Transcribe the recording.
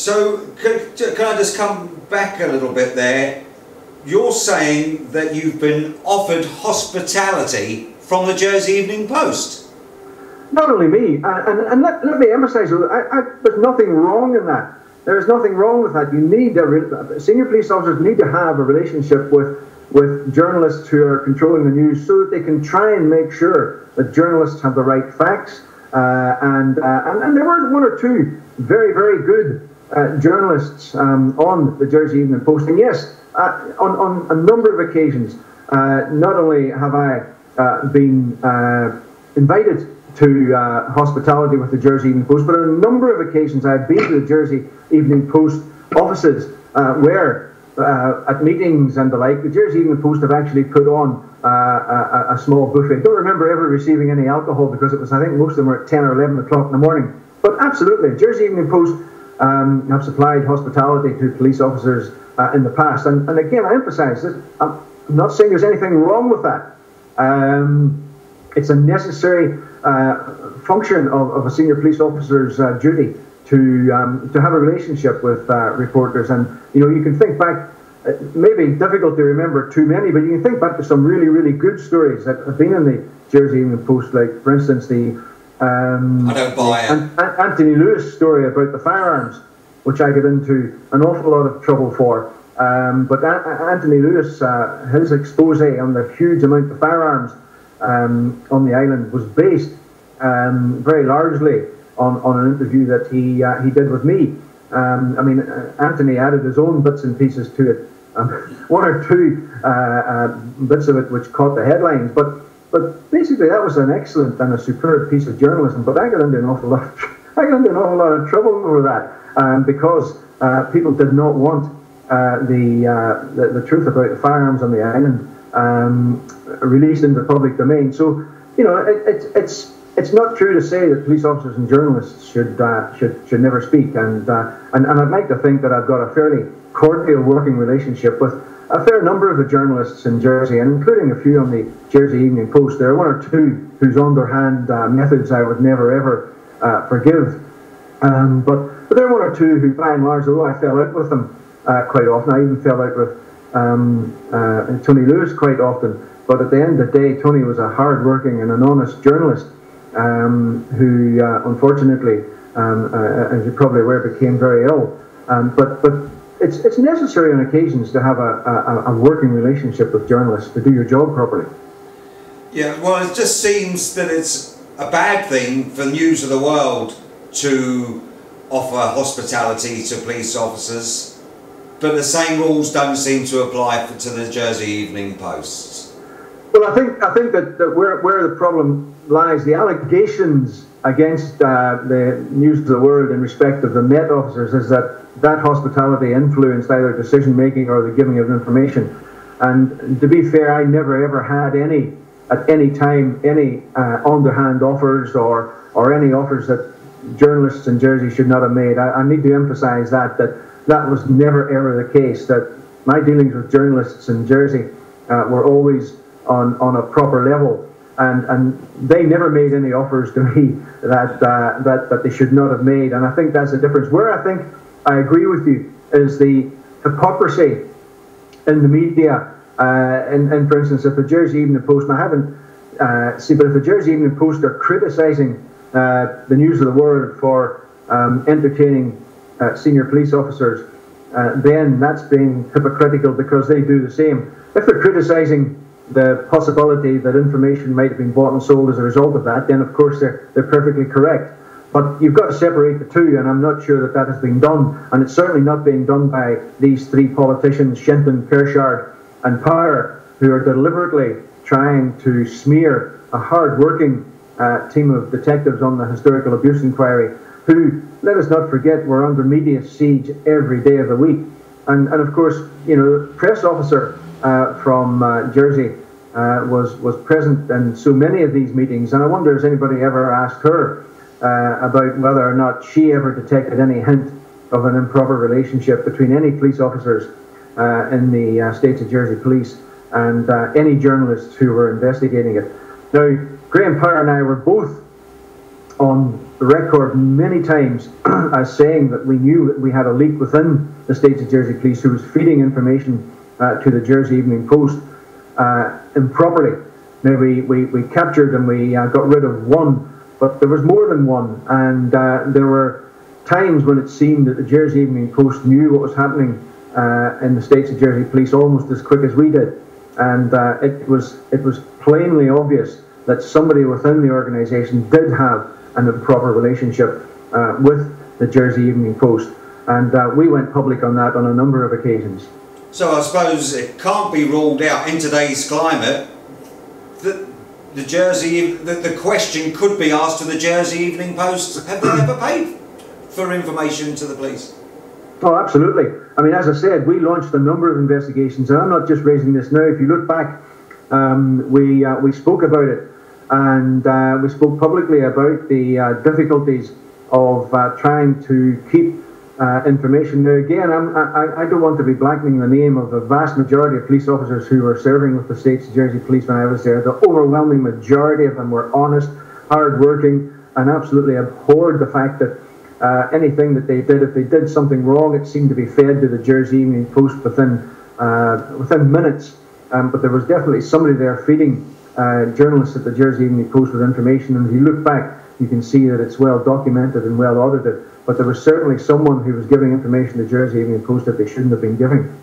So can I just come back a little bit there? You're saying that you've been offered hospitality from the Jersey Evening Post? Not only me, and let me emphasise, there's nothing wrong in that. There is nothing wrong with that. You need senior police officers need to have a relationship with journalists who are controlling the news, so that they can try and make sure that journalists have the right facts. And there were one or two very, very good journalists on the Jersey Evening Post. And yes, on a number of occasions, not only have I been invited to hospitality with the Jersey Evening Post, but on a number of occasions I've been to the Jersey Evening Post offices where at meetings and the like, the Jersey Evening Post have actually put on a small buffet. I don't remember ever receiving any alcohol, because it was, I think most of them were at 10 or 11 o'clock in the morning. But absolutely, Jersey Evening Post have supplied hospitality to police officers in the past. And again, I emphasise that I'm not saying there's anything wrong with that. It's a necessary function of a senior police officer's duty to have a relationship with reporters. And you can think back, maybe difficult to remember too many, but you can think back to some really, really good stories that have been in the Jersey Evening Post, like for instance the Anthony Lewis story about the firearms, which I get into an awful lot of trouble for. But Anthony Lewis, his expose on the huge amount of firearms on the island was based very largely on an interview that he did with me. I mean, Anthony added his own bits and pieces to it, one or two bits of it which caught the headlines, but basically that was an excellent and a superb piece of journalism. But I got into an awful lot of trouble over that, because people did not want the truth about the firearms on the island released into the public domain. So it's not true to say that police officers and journalists should never speak. And I'd like to think that I've got a fairly cordial working relationship with a fair number of the journalists in Jersey, and including a few on the Jersey Evening Post. There are one or two whose underhand methods I would never ever forgive. But there are one or two who, by and large, although I fell out with them quite often, I even fell out with Tony Lewis quite often. But at the end of the day, Tony was a hard-working and an honest journalist who, unfortunately, as you're probably aware, became very ill. But it's necessary on occasions to have a working relationship with journalists to do your job properly. Yeah, well, it just seems that it's a bad thing for News of the World to offer hospitality to police officers, but the same rules don't seem to apply to the Jersey Evening Post. Well, I think that where the problem lies, the allegations against the News of the World in respect of the Met officers is that hospitality influenced either decision making or the giving of information. And to be fair, I never ever had at any time any underhand offers or any offers that journalists in Jersey should not have made. I need to emphasise that was never ever the case. That my dealings with journalists in Jersey were always on a proper level, and they never made any offers to me that they should not have made. And I think that's the difference. Where I think I agree with you is the hypocrisy in the media. And for instance, if the Jersey Evening Post, and I haven't but if the Jersey Evening Post are criticising the News of the World for entertaining senior police officers, then that's being hypocritical, because they do the same. If they're criticising the possibility that information might have been bought and sold as a result of that, then of course they're perfectly correct. But you've got to separate the two, and I'm not sure that has been done, and it's certainly not being done by these three politicians, Shenton, Kershard and Power, who are deliberately trying to smear a hard-working team of detectives on the historical abuse inquiry, who, let us not forget, were under media siege every day of the week. And of course, the press officer from Jersey was present in so many of these meetings, and I wonder, has anybody ever asked her about whether or not she ever detected any hint of an improper relationship between any police officers in the States of Jersey Police and any journalists who were investigating it. Now, Graham Power and I were both on record many times as saying that we knew that we had a leak within the States of Jersey Police who was feeding information to the Jersey Evening Post improperly. Now we captured and we got rid of one, but there was more than one, and there were times when it seemed that the Jersey Evening Post knew what was happening in the States of Jersey Police almost as quick as we did, and it was plainly obvious that somebody within the organisation did have an improper relationship with the Jersey Evening Post, and we went public on that on a number of occasions. So I suppose it can't be ruled out in today's climate that the question could be asked to the Jersey Evening Post: have they ever paid for information to the police? Oh, absolutely. I mean, as I said, we launched a number of investigations, and I'm not just raising this now. If you look back, we spoke about it, and we spoke publicly about the difficulties of trying to keep information. Now, again, I don't want to be blackening the name of the vast majority of police officers who were serving with the States of Jersey Police when I was there. The overwhelming majority of them were honest, hard-working, and absolutely abhorred the fact that anything that they did, if they did something wrong, it seemed to be fed to the Jersey Evening Post within minutes. But there was definitely somebody there feeding journalists at the Jersey Evening Post with information, and if you look back, you can see that it's well documented and well audited. But there was certainly someone who was giving information to Jersey Evening Post that they shouldn't have been giving.